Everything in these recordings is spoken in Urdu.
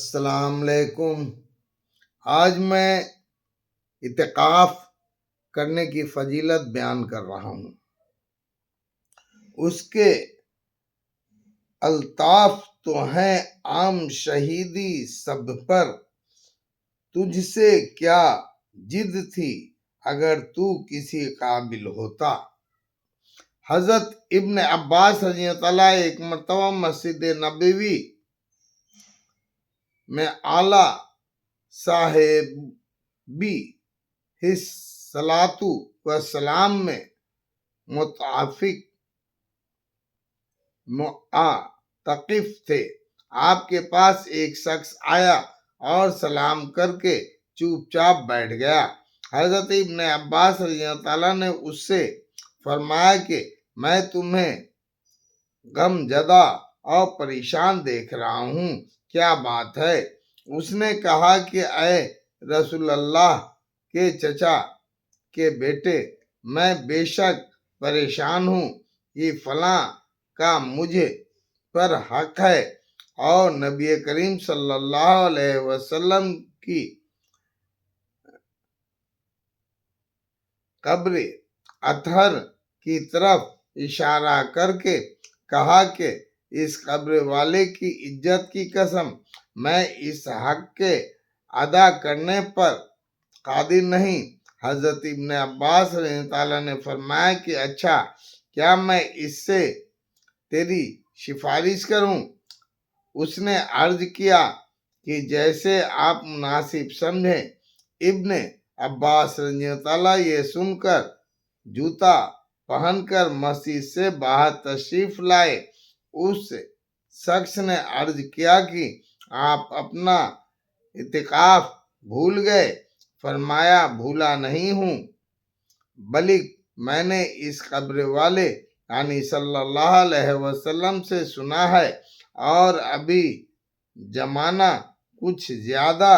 السلام علیکم۔ آج میں اعتکاف کرنے کی فضیلت بیان کر رہا ہوں۔ اس کے الطاف تو ہیں عام شہیدی سب پر، تجھ سے کیا جد تھی اگر تو کسی قابل ہوتا۔ حضرت ابن عباس رضی اللہ عنہ ایک مرتبہ مسجد نبوی میں اعلیٰ صاحبی الصلاۃ والسلام میں معتکف تھے۔ آپ کے پاس ایک شخص آیا اور سلام کر کے چوپ چاپ بیٹھ گیا۔ حضرت ابن عباس رضی اللہ عنہ نے اس سے فرمایا کہ میں تمہیں غم زدہ اور پریشان دیکھ رہا ہوں، کیا بات ہے؟ اس نے کہا کہ اے رسول اللہ کے چچا کے بیٹے، میں بے شک پریشان ہوں۔ یہ فلاں کا مجھے پر حق ہے اور نبی کریم صلی اللہ علیہ وسلم کی قبر اطہر کی طرف اشارہ کر کے کہا کہ اس قبر والے کی عزت کی قسم، میں اس حق کے ادا کرنے پر قادر نہیں۔ حضرت ابن عباس رضی اللہ عنہ نے فرمایا کہ اچھا، کیا میں اس سے تیری سفارش کروں؟ اس نے عرض کیا کہ جیسے آپ مناسب سمجھیں۔ ابن عباس رضی اللہ عنہ یہ سن کر جوتا پہن کر مسجد سے باہر تشریف لائے۔ اس شخص نے عرض کیا کہ آپ اپنا اعتکاف بھول گئے؟ فرمایا بھولا نہیں ہوں، بلکہ میں نے اس قبر والے یعنی صلی اللہ علیہ وسلم سے سنا ہے، اور ابھی زمانہ کچھ زیادہ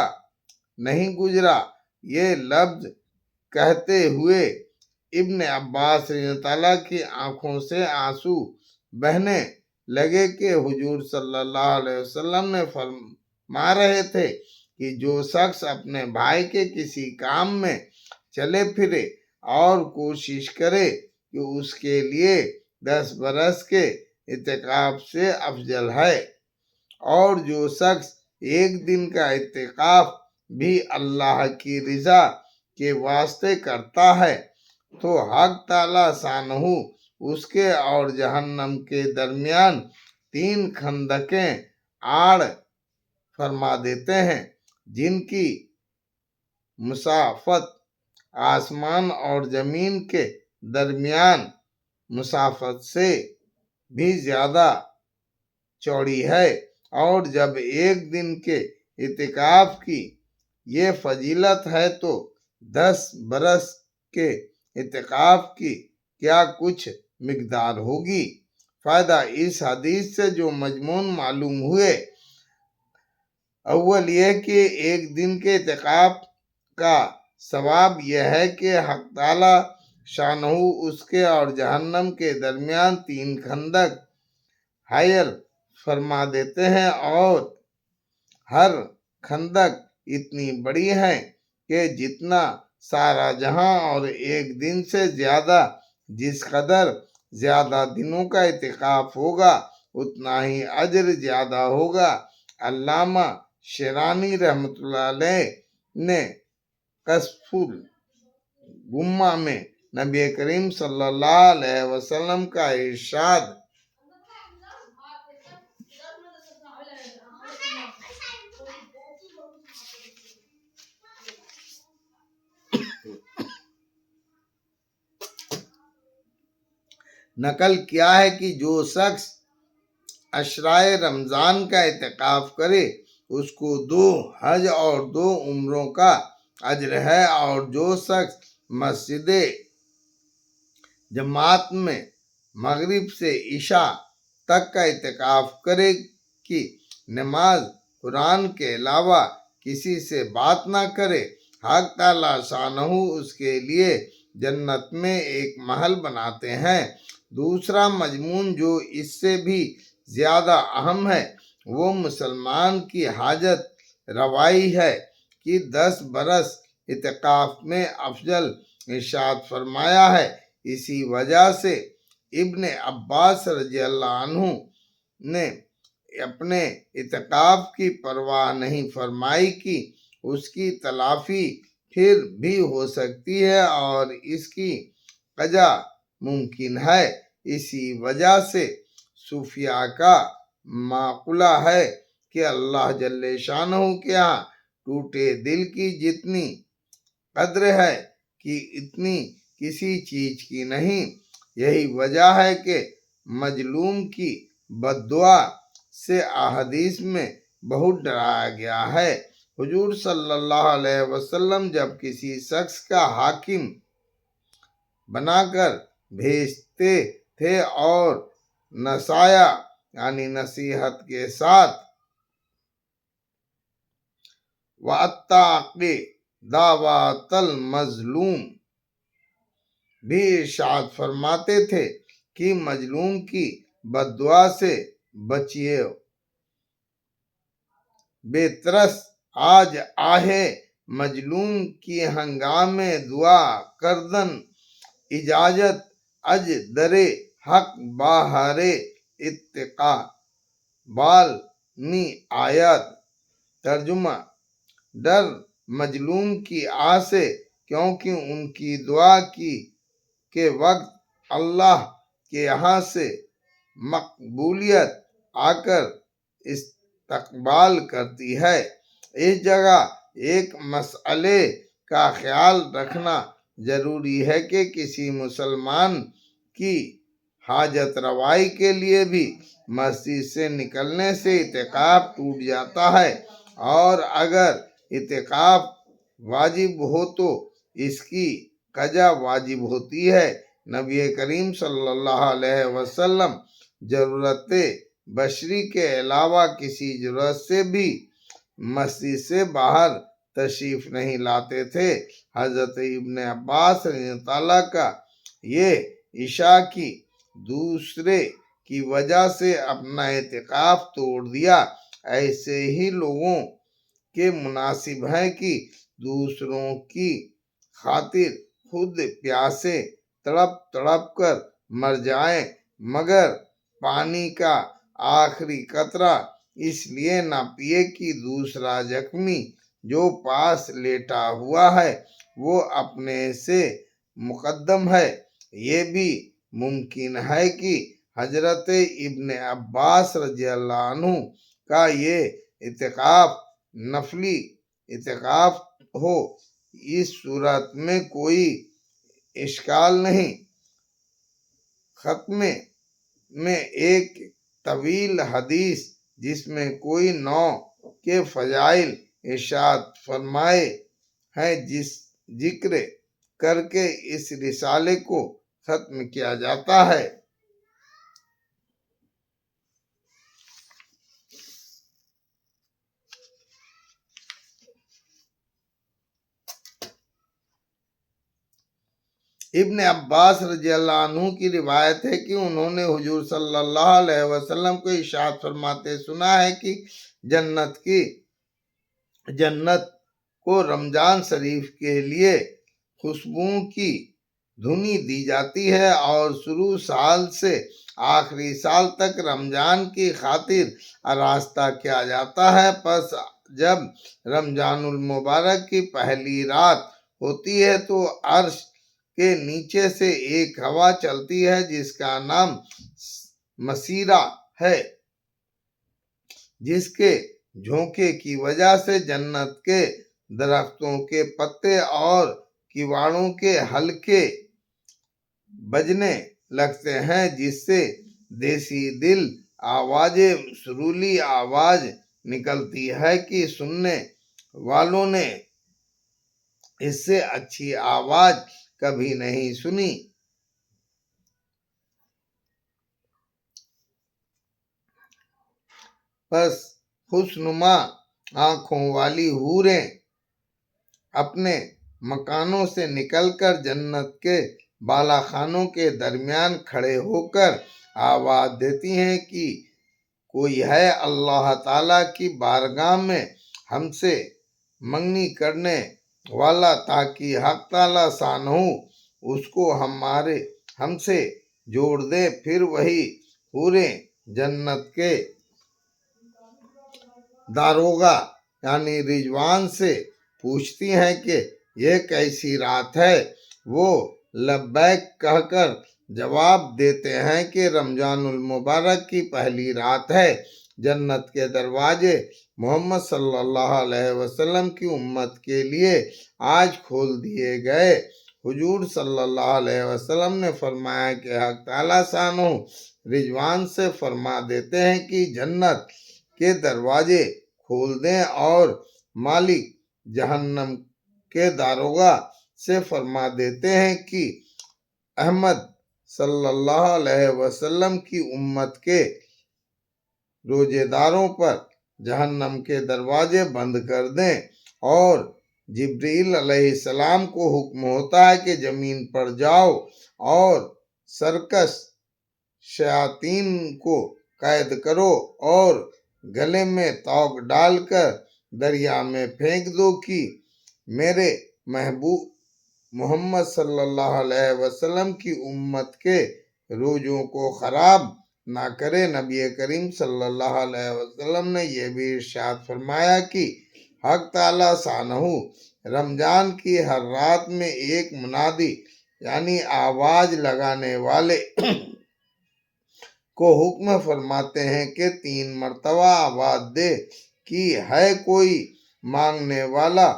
نہیں گزرا۔ یہ لفظ کہتے ہوئے ابن عباس رضی اللہ عنہ کی آنکھوں سے آنسو بہنے لگے کہ حضور صلی اللہ علیہ وسلم نے فرما رہے تھے کہ جو شخص اپنے بھائی کے کسی کام میں چلے پھرے اور کوشش کرے کہ اس کے لیے 10 برس کے اعتکاف سے افضل ہے، اور جو شخص ایک دن کا اعتکاف بھی اللہ کی رضا کے واسطے کرتا ہے، تو حق تعالیٰ شانہ اس کے اور جہنم کے درمیان 3 خندقیں آڑ فرما دیتے ہیں، جن کی مسافت آسمان اور زمین کے درمیان مسافت سے بھی زیادہ چوڑی ہے۔ اور جب ایک دن کے اعتکاف کی یہ فضیلت ہے تو 10 برس کے اعتکاف کی کیا کچھ مقدار ہوگی۔ فائدہ: اس حدیث سے جو مضمون معلوم ہوئے، اول یہ کہ ایک دن کے اعتکاف کا ثواب یہ ہے کہ حق تعالیٰ شانہ اس کے اور جہنم کے درمیان 3 خندق حائل فرما دیتے ہیں، اور ہر خندق اتنی بڑی ہے کہ جتنا سارا جہاں، اور ایک دن سے زیادہ جس قدر زیادہ دنوں کا اعتکاف ہوگا اتنا ہی اجر زیادہ ہوگا۔ علامہ شیرانی رحمۃ اللہ علیہ نے کشف الغمہ میں نبی کریم صلی اللہ علیہ وسلم کا ارشاد نقل کیا ہے کہ جو شخص عشرائے رمضان کا اعتکاف کرے اس کو 2 حج اور 2 عمروں کا اجر ہے، اور جو شخص مسجد جماعت میں مغرب سے عشاء تک کا اعتکاف کرے کہ نماز قرآن کے علاوہ کسی سے بات نہ کرے، حق تعالیٰ شانہ اس کے لیے جنت میں ایک محل بناتے ہیں۔ دوسرا مضمون جو اس سے بھی زیادہ اہم ہے، وہ مسلمان کی حاجت روائی ہے کہ 10 برس اعتکاف میں افضل ارشاد فرمایا ہے۔ اسی وجہ سے ابن عباس رضی اللہ عنہ نے اپنے اعتکاف کی پرواہ نہیں فرمائی کہ اس کی تلافی پھر بھی ہو سکتی ہے اور اس کی قضا ممکن ہے۔ اسی وجہ سے صوفیاء کا مقولہ ہے کہ اللہ جل شانہ کے ہاں ٹوٹے دل کی جتنی قدر ہے کہ اتنی کسی چیز کی نہیں۔ یہی وجہ ہے کہ مظلوم کی بد دعا سے احادیث میں بہت ڈرایا گیا ہے۔ حضور صلی اللہ علیہ وسلم جب کسی شخص کا حاکم بنا کر بھیجتے تھے اور نصایح یعنی نصیحت کے ساتھ وَاتَّقِ دعوۃ المظلوم بھی ارشاد فرماتے تھے کہ مظلوم کی بد دعا سے بچیے۔ بے ترس آج آہے مظلوم کی ہنگام دعا کردن اجازت اج در حق باہر اتقا بال نی آیت۔ ترجمہ: ڈر مظلوم کی آہ سے، کیونکہ ان کی دعا کے وقت اللہ کے یہاں سے مقبولیت آ کر استقبال کرتی ہے۔ اس جگہ ایک مسئلے کا خیال رکھنا ضروری ہے کہ کسی مسلمان کی حاجت روائی کے لیے بھی مسجد سے نکلنے سے اعتکاف ٹوٹ جاتا ہے، اور اگر اعتکاف واجب ہو تو اس کی قضا واجب ہوتی ہے۔ نبی کریم صلی اللہ علیہ وسلم ضرورت بشری کے علاوہ کسی ضرورت سے بھی مسجد سے باہر تشریف نہیں لاتے تھے۔ حضرت ابن عباس رضی اللہ عنہ کا یہ عشاء کی دوسرے کی وجہ سے اپنا اعتکاف توڑ دیا۔ ایسے ہی لوگوں کے مناسب ہے کہ دوسروں کی خاطر خود پیاسے تڑپ تڑپ کر مر جائیں، مگر پانی کا آخری قطرہ اس لیے نہ پیے کہ دوسرا زخمی جو پاس لیٹا ہوا ہے وہ اپنے سے مقدم ہے۔ یہ بھی ممکن ہے کہ حضرت ابن عباس رضی اللہ عنہ کا یہ اعتکاف نفلی اعتکاف ہو۔ اس صورت میں کوئی اشکال نہیں۔ ختمے میں ایک طویل حدیث جس میں کوئی 9 کے فضائل ارشاد فرمائے ہیں جس ذکر کر کے اس رسالے کو ختم کیا جاتا ہے۔ ابن عباس رضی اللہ عنہ کی روایت ہے کہ انہوں نے حضور صلی اللہ علیہ وسلم کو ارشاد فرماتے سنا ہے کہ جنت کو رمضان شریف کے لیے خوشبوؤں کی دھنی دی جاتی ہے اور شروع سال سے آخری سال تک رمضان کی خاطر آراستہ کیا جاتا ہے۔ پس جب رمضان المبارک کی پہلی رات ہوتی ہے تو عرش کے نیچے سے ایک ہوا چلتی ہے جس کا نام مسیرہ ہے، جس کے جھونکے کی وجہ سے جنت کے درختوں کے پتے اور کیڑوں کے حلقے بجنے لگتے ہیں، جس سے دیسی دل آوازیں سریلی آواز نکلتی ہے کہ سننے والوں نے اس سے اچھی آواز کبھی نہیں سنی۔ پس خوشنما آنکھوں والی حوریں اپنے مکانوں سے نکل کر جنت کے بالا خانوں کے درمیان کھڑے ہو کر آواز دیتی ہیں کہ کوئی ہے اللہ تعالیٰ کی بارگاہ میں ہم سے منگنی کرنے والا تاکہ حق تعالی شانہ اس کو ہم سے جوڑ دے۔ پھر وہی پورے جنت کے داروغہ یعنی رضوان سے پوچھتی ہیں کہ یہ کیسی رات ہے؟ وہ لبیک کہہ کر جواب دیتے ہیں کہ رمضان المبارک کی پہلی رات ہے۔ جنت کے دروازے محمد صلی اللہ علیہ وسلم کی امت کے لیے آج کھول دیے گئے۔ حضور صلی اللہ علیہ وسلم نے فرمایا کہ حق تعالی شانہ رضوان سے فرما دیتے ہیں کہ جنت کے دروازے کھول دیں، اور مالک جہنم کے داروغہ سے فرما دیتے ہیں کہ احمد صلی اللہ علیہ وسلم کی امت کے روزے داروں پر جہنم کے دروازے بند کر دیں، اور جبرائیل علیہ السلام کو حکم ہوتا ہے کہ زمین پر جاؤ اور سرکش شیاطین کو قید کرو اور گلے میں توق ڈال کر دریا میں پھینک دو کہ میرے محبوب محمد صلی اللہ علیہ وسلم کی امت کے روزوں کو خراب نہ کرے۔ نبی کریم صلی اللہ علیہ وسلم نے یہ بھی ارشاد فرمایا کہ حق تعالی شانہ رمضان کی ہر رات میں ایک منادی یعنی آواز لگانے والے کو حکم فرماتے ہیں کہ 3 مرتبہ آواز دے کہ ہے کوئی مانگنے والا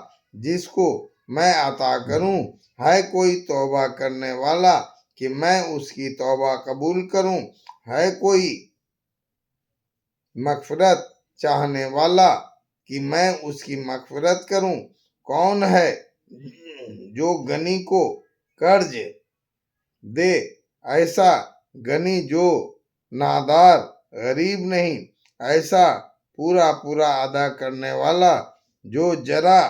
جس کو میں عطا کروں، ہے کوئی توبہ کرنے والا کہ میں اس کی توبہ قبول کروں، ہے کوئی مغفرت چاہنے والا کہ میں اس کی مغفرت کروں۔ کون ہے جو غنی کو قرض دے، ایسا غنی جو نادار غریب نہیں، ایسا پورا ادا کرنے والا جو ذرا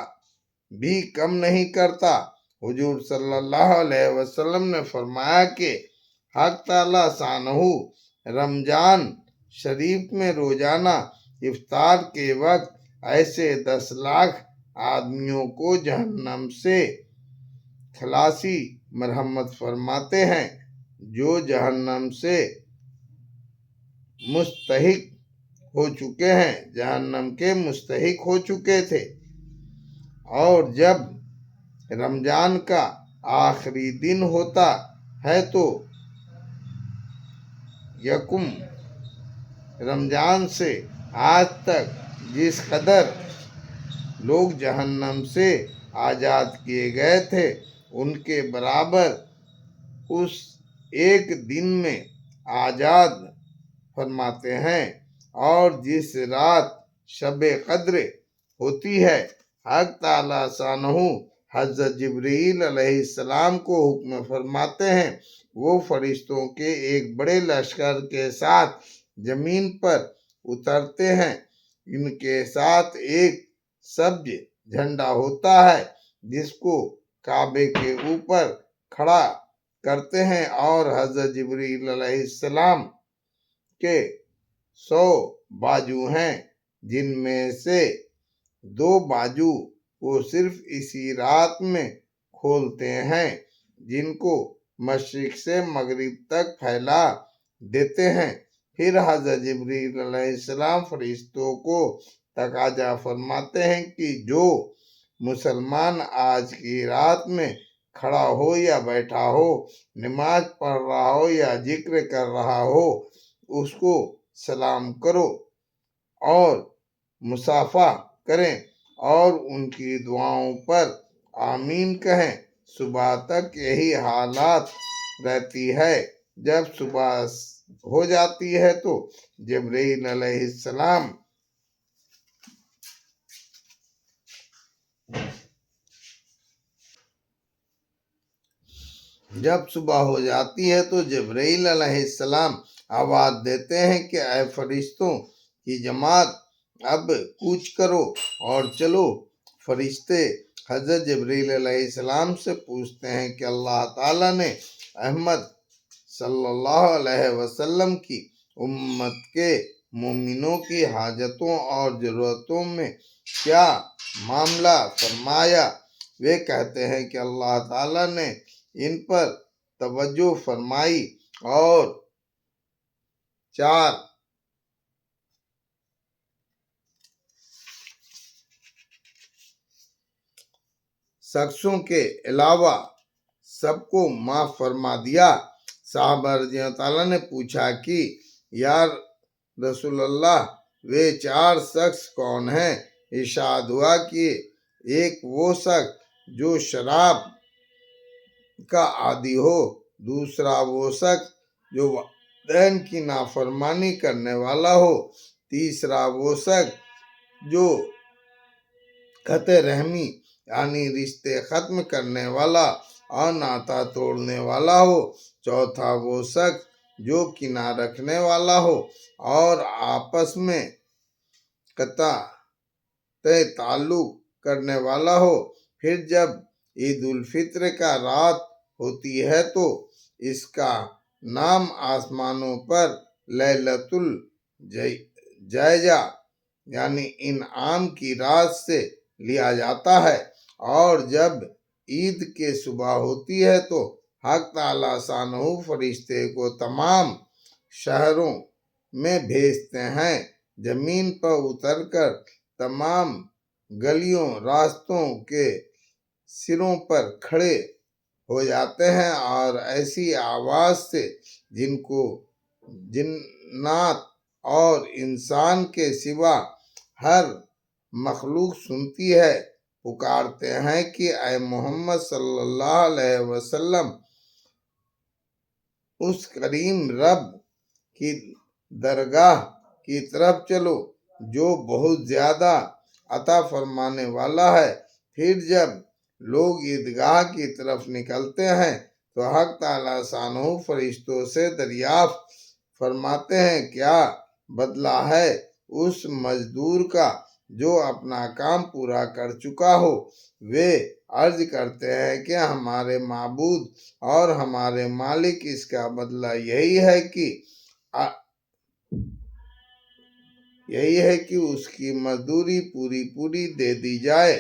بھی کم نہیں کرتا۔ حضور صلی اللہ علیہ وسلم نے فرمایا کہ حق تعالی شانہ رمضان شریف میں روزانہ افطار کے وقت ایسے 10 لاکھ آدمیوں کو جہنم سے خلاصی مرحمت فرماتے ہیں جو جہنم سے مستحق ہو چکے ہیں، جہنم کے مستحق ہو چکے تھے۔ اور جب رمضان کا آخری دن ہوتا ہے تو یکم رمضان سے آج تک جس قدر لوگ جہنم سے آزاد کیے گئے تھے ان کے برابر اس ایک دن میں آزاد فرماتے ہیں۔ اور جس رات شب قدر ہوتی ہے، حق تعالی شانہ حضرت جبرائیل علیہ السلام کو حکم فرماتے ہیں، وہ فرشتوں کے ایک بڑے لشکر کے ساتھ زمین پر اترتے ہیں۔ ان کے ساتھ ایک سبز جھنڈا ہوتا ہے جس کو کعبے کے اوپر کھڑا کرتے ہیں، اور حضرت جبرائیل علیہ السلام کے 100 بازو ہیں، جن میں سے 2 بازو وہ صرف اسی رات میں کھولتے ہیں، جن کو مشرق سے مغرب تک پھیلا دیتے ہیں۔ پھر حضرت جبرائیل علیہ السلام فرشتوں کو تقاضا فرماتے ہیں کہ جو مسلمان آج کی رات میں کھڑا ہو یا بیٹھا ہو، نماز پڑھ رہا ہو یا ذکر کر رہا ہو، اس کو سلام کرو اور مصافحہ کریں اور ان کی دعاؤں پر آمین کہیں۔ صبح تک یہی حالت رہتی ہے۔ جب صبح ہو جاتی ہے تو جبرائیل علیہ السلام آواز دیتے ہیں کہ اے فرشتوں کی جماعت، اب کوچ کرو اور چلو۔ فرشتے حضرت جبرائیل علیہ السلام سے پوچھتے ہیں کہ اللہ تعالیٰ نے احمد صلی اللہ علیہ وسلم کی امت کے مومنوں کی حاجتوں اور ضرورتوں میں کیا معاملہ فرمایا؟ وہ کہتے ہیں کہ اللہ تعالیٰ نے ان پر توجہ فرمائی اور 4 شخصوں کے علاوہ سب کو معاف فرما دیا۔ صحابہ رضی اللہ تعالیٰ نے پوچھا کہ یا رسول اللہ وہ 4 شخص کون ہیں؟ ارشاد ہوا کہ ایک وہ شخص جو شراب کا عادی ہو، دوسرا وہ شخص جو والدین کی نافرمانی کرنے والا ہو، تیسرا وہ شخص جو قطع رحمی یعنی رشتے ختم کرنے والا اور ناتا توڑنے والا ہو، چوتھا وہ شخص جو کینہ رکھنے والا ہو اور آپس میں قطع تعلق کرنے والا ہو۔ پھر جب عید الفطر کا رات ہوتی ہے تو اس کا نام آسمانوں پر لیلۃ الجائزہ یعنی انعام کی رات سے لیا جاتا ہے، اور جب عید کی صبح ہوتی ہے تو حق تعالیٰ شانہ فرشتے کو تمام شہروں میں بھیجتے ہیں، زمین پر اتر کر تمام گلیوں راستوں کے سروں پر کھڑے ہو جاتے ہیں اور ایسی آواز سے جن کو جنات اور انسان کے سوا ہر مخلوق سنتی ہے، پکارتے ہیں کہ اے محمد صلی اللہ علیہ وسلم، اس کریم رب کی درگاہ کی طرف چلو جو بہت زیادہ عطا فرمانے والا ہے۔ پھر جب لوگ عیدگاہ کی طرف نکلتے ہیں تو حق تعالیٰ شانہ فرشتوں سے دریافت فرماتے ہیں کیا بدلہ ہے اس مزدور کا جو اپنا کام پورا کر چکا ہو؟ وہ عرض کرتے ہیں کہ ہمارے معبود اور ہمارے مالک، اس کا بدلہ یہی ہے کہ اس کی مزدوری پوری دے دی جائے۔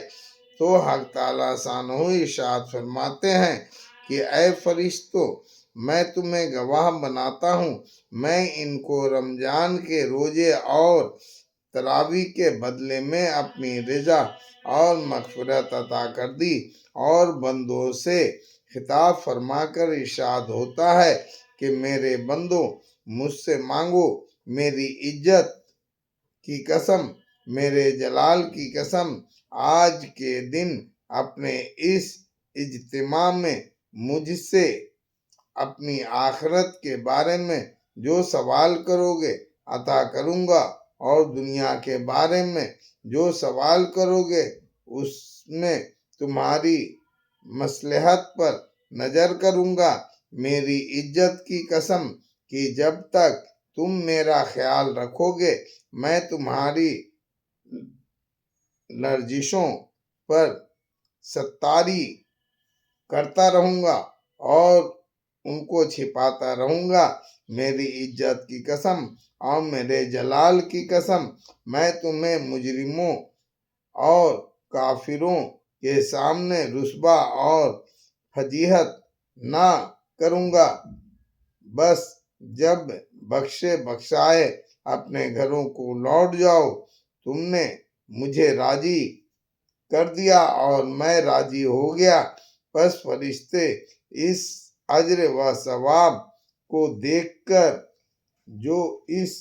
تو حق تعالیٰ شانہ ارشاد فرماتے ہیں کہ اے فرشتوں، میں تمہیں گواہ بناتا ہوں، میں ان کو رمضان کے روزے اور تراویح کے بدلے میں اپنی رضا اور مغفرت عطا کر دی۔ اور بندوں سے خطاب فرما کر ارشاد ہوتا ہے کہ میرے بندوں، مجھ سے مانگو، میری عزت کی قسم، میرے جلال کی قسم، آج کے دن اپنے اس اجتماع میں مجھ سے اپنی آخرت کے بارے میں جو سوال کرو گے عطا کروں گا، اور دنیا کے بارے میں جو سوال کرو گے اس میں تمہاری مصلحت پر نظر کروں گا۔ میری عزت کی قسم کہ جب تک تم میرا خیال رکھو گے میں تمہاری لرزشوں پر ستاری کرتا رہوں گا اور ان کو چھپاتا رہوں گا۔ میری عزت کی قسم اور میرے جلال کی قسم، میں تمہیں مجرموں اور کافروں کے سامنے رسوا اور فضیحت نہ کروں گا۔ بس جب بخشے بخشائے اپنے گھروں کو لوٹ جاؤ، تم نے مجھے راضی کر دیا اور میں راضی ہو گیا، پس فرشتے اس اجر و ثواب کو دیکھ کر جو اس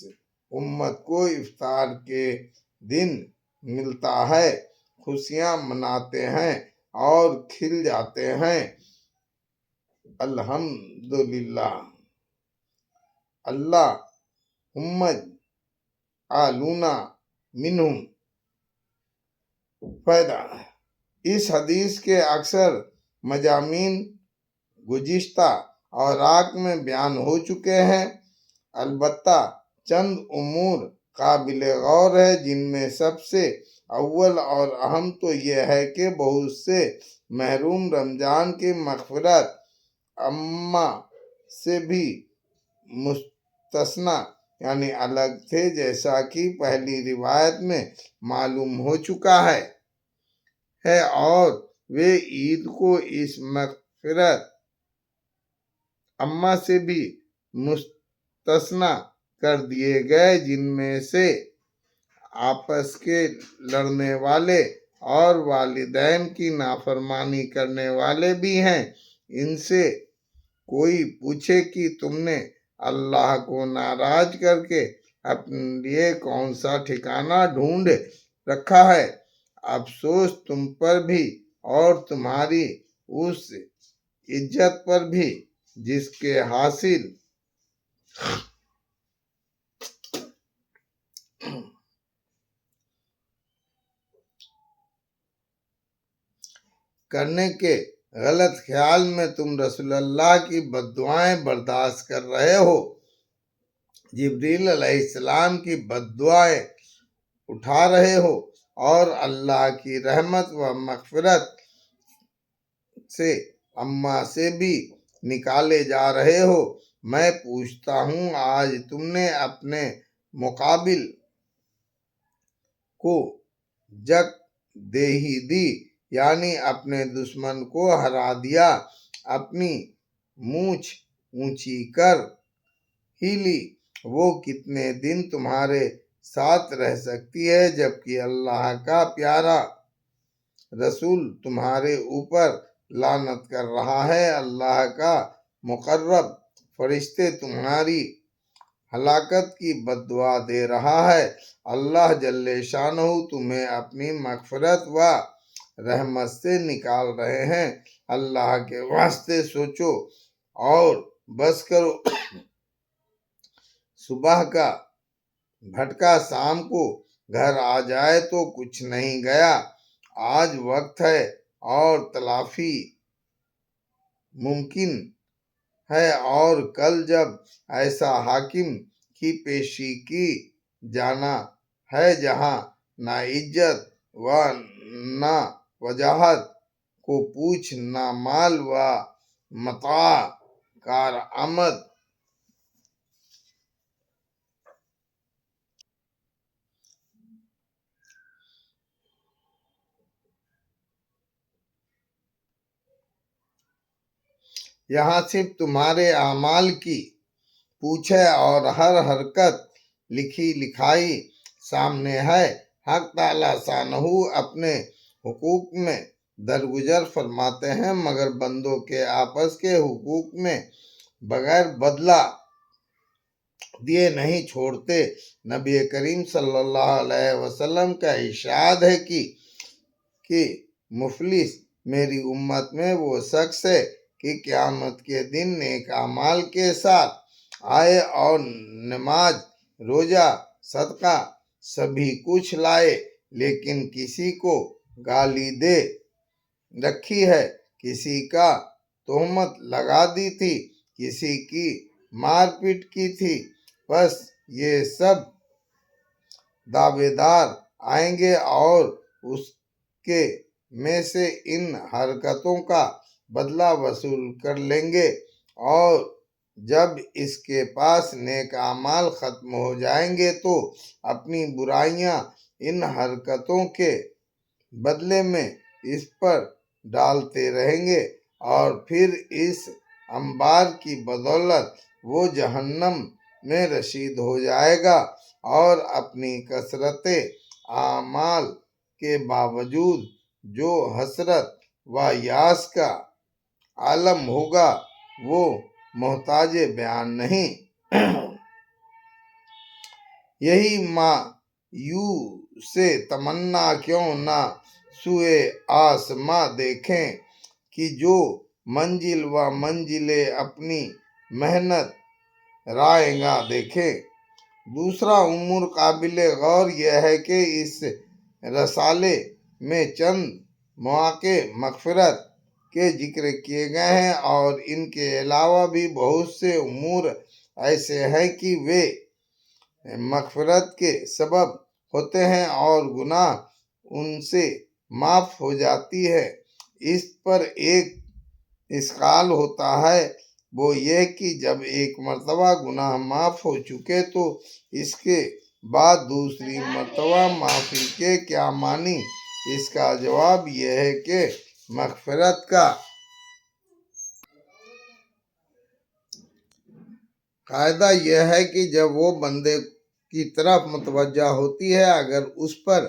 امت کو افطار کے دن ملتا ہے خوشیاں مناتے ہیں اور کھل جاتے ہیں۔ الحمدللہ۔ اللہم اجعلنا منہم۔ فائدہ: اس حدیث کے اکثر مضامین گزشتہ اوراق میں بیان ہو چکے ہیں، البتہ چند امور قابل غور ہیں، جن میں سب سے اول اور اہم تو یہ ہے کہ بہت سے محروم رمضان کی مغفرت عامہ سے بھی مستثنی یعنی الگ تھے، جیسا کہ پہلی روایت میں معلوم ہو چکا ہے اور وہ عید کو اس مغفرت اما سے بھی مستثنا کر دیے گئے، جن میں سے آپس کے لڑنے والے اور والدین کی نافرمانی کرنے والے بھی ہیں۔ ان سے کوئی پوچھے کہ تم نے اللہ کو ناراض کر کے اپنے لیے کون سا ٹھکانہ ڈھونڈ رکھا ہے، افسوس تم پر بھی اور تمہاری اس عزت پر بھی جس کے حاصل کرنے کے غلط خیال میں تم رسول اللہ کی بد دعائیں برداشت کر رہے ہو، جبریل علیہ السلام کی بد دعائیں اٹھا رہے ہو اور اللہ کی رحمت و مغفرت سے اما سے بھی نکالے جا رہے ہو۔ میں پوچھتا ہوں، آج تم نے اپنے مقابل کو جگ دہی دی، یعنی اپنے دشمن کو ہرا دیا، اپنی مونچھ اونچی کر ہی لی، وہ کتنے دن تمہارے ساتھ رہ سکتی ہے، جبکہ اللہ کا پیارا رسول تمہارے اوپر لعنت کر رہا ہے، اللہ کا مقرب فرشتے تمہاری ہلاکت کی بد دعا دے رہا ہے، اللہ جل شانہ تمہیں اپنی مغفرت و رحمت سے نکال رہے ہیں، اللہ کے واسطے سوچو اور بس کرو۔ صبح کا بھٹکا شام کو گھر آ جائے تو کچھ نہیں گیا، آج وقت ہے اور تلافی ممکن ہے، اور کل جب ایسا حاکم کی پیشی کی جانا ہے جہاں نہ عزت و نہ وجاہت کو پوچھ، نہ مال و متاع کارآمد۔ یہاں صرف تمہارے اعمال کی پوچھ ہے اور ہر حرکت لکھی لکھائی سامنے ہے۔ حق تعالیٰ شانہ اپنے حقوق میں درگزر فرماتے ہیں، مگر بندوں کے آپس کے حقوق میں بغیر بدلہ دیے نہیں چھوڑتے۔ نبی کریم صلی اللہ علیہ وسلم کا ارشاد ہے کہ مفلس میری امت میں وہ شخص ہے کہ قیامت کے دن نیک اعمال کے ساتھ آئے اور نماز، روزہ، صدقہ سبھی کچھ لائے، لیکن کسی کو گالی دے رکھی ہے، کسی کا تہمت لگا دی تھی، کسی کی مار پیٹ کی تھی، بس یہ سب دعوے دار آئیں گے اور اس کے میں سے ان حرکتوں کا بدلہ وصول کر لیں گے، اور جب اس کے پاس نیک اعمال ختم ہو جائیں گے تو اپنی برائیاں ان حرکتوں کے بدلے میں اس پر ڈالتے رہیں گے، اور پھر اس انبار کی بدولت وہ جہنم میں رسید ہو جائے گا، اور اپنی کثرت اعمال کے باوجود جو حسرت و یاس کا عالم ہوگا وہ محتاج بیان نہیں۔ یہی مایوس تمنا کیوں نہ سوئے آسماں دیکھیں کہ جو منزل و منزل اپنی محنت رائے گاں دیکھیں۔ دوسرا امور قابل غور یہ ہے کہ اس رسالے میں چند مواقع مغفرت کے ذکر کیے گئے ہیں، اور ان کے علاوہ بھی بہت سے امور ایسے ہیں کہ وہ مغفرت کے سبب ہوتے ہیں اور گناہ ان سے معاف ہو جاتی ہے۔ اس پر ایک اشکال ہوتا ہے وہ یہ کہ جب ایک مرتبہ گناہ معاف ہو چکے تو اس کے بعد دوسری مرتبہ معافی کے کیا معنی؟ اس کا جواب یہ ہے کہ مغفرت کا قاعدہ یہ ہے کہ جب وہ بندے کی طرف متوجہ ہوتی ہے، اگر اس پر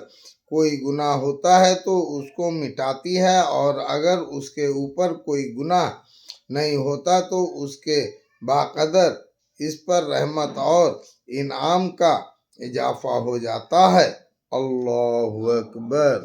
کوئی گناہ ہوتا ہے تو اس کو مٹاتی ہے، اور اگر اس کے اوپر کوئی گناہ نہیں ہوتا تو اس کے باقدر اس پر رحمت اور انعام کا اضافہ ہو جاتا ہے۔ اللہ اکبر۔